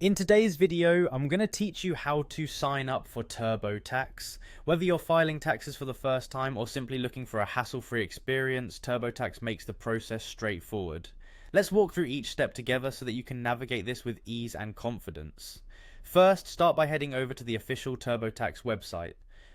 In today's video, I'm going to teach you how to sign up for Turbotax. Whether you're filing taxes for the first time or simply looking for a hassle-free experience, Turbotax makes the process straightforward. Let's walk through each step together so that you can navigate this with ease and confidence. First, start by heading over to the official Turbotax website.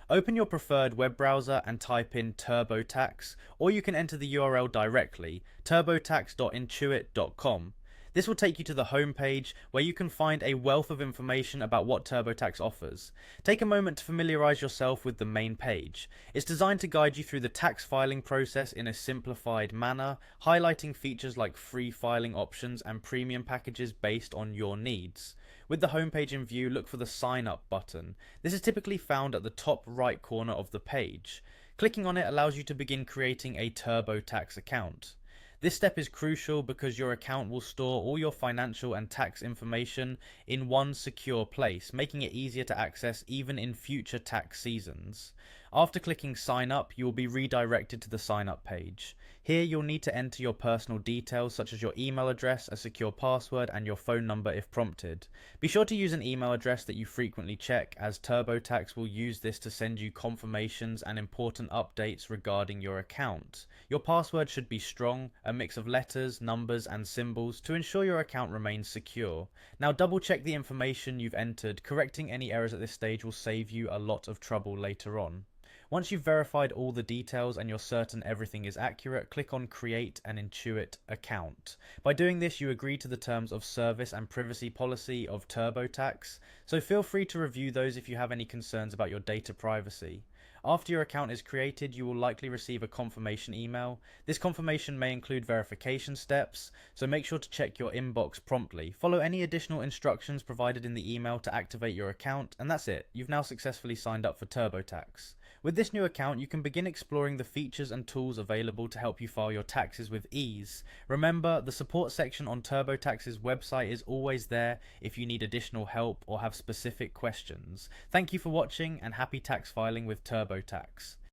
Open your preferred web browser and type in Turbotax, or you can enter the URL directly, turbotax.intuit.com. This will take you to the home page where you can find a wealth of information about what Turbotax offers. Take a moment to familiarize yourself with the main page. It's designed to guide you through the tax filing process in a simplified manner, highlighting features like free filing options and premium packages based on your needs. With the homepage in view, look for the Sign Up button. This is typically found at the top right corner of the page. Clicking on it allows you to begin creating a Turbotax account. This step is crucial because your account will store all your financial and tax information in one secure place, making it easier to access even in future tax seasons. After clicking sign up, you will be redirected to the sign up page. Here you'll need to enter your personal details such as your email address, a secure password, and your phone number if prompted. Be sure to use an email address that you frequently check, as Turbotax will use this to send you confirmations and important updates regarding your account. Your password should be strong, a mix of letters, numbers, and symbols to ensure your account remains secure. Now double check the information you've entered. Correcting any errors at this stage will save you a lot of trouble later on. Once you've verified all the details and you're certain everything is accurate, click on Create an Intuit Account. By doing this, you agree to the terms of service and privacy policy of Turbotax, so feel free to review those if you have any concerns about your data privacy. After your account is created, you will likely receive a confirmation email. This confirmation may include verification steps, so make sure to check your inbox promptly. Follow any additional instructions provided in the email to activate your account, and that's it. You've now successfully signed up for Turbotax. With this new account, you can begin exploring the features and tools available to help you file your taxes with ease. Remember, the support section on Turbotax's website is always there if you need additional help or have specific questions. Thank you for watching, and happy tax filing with Turbotax.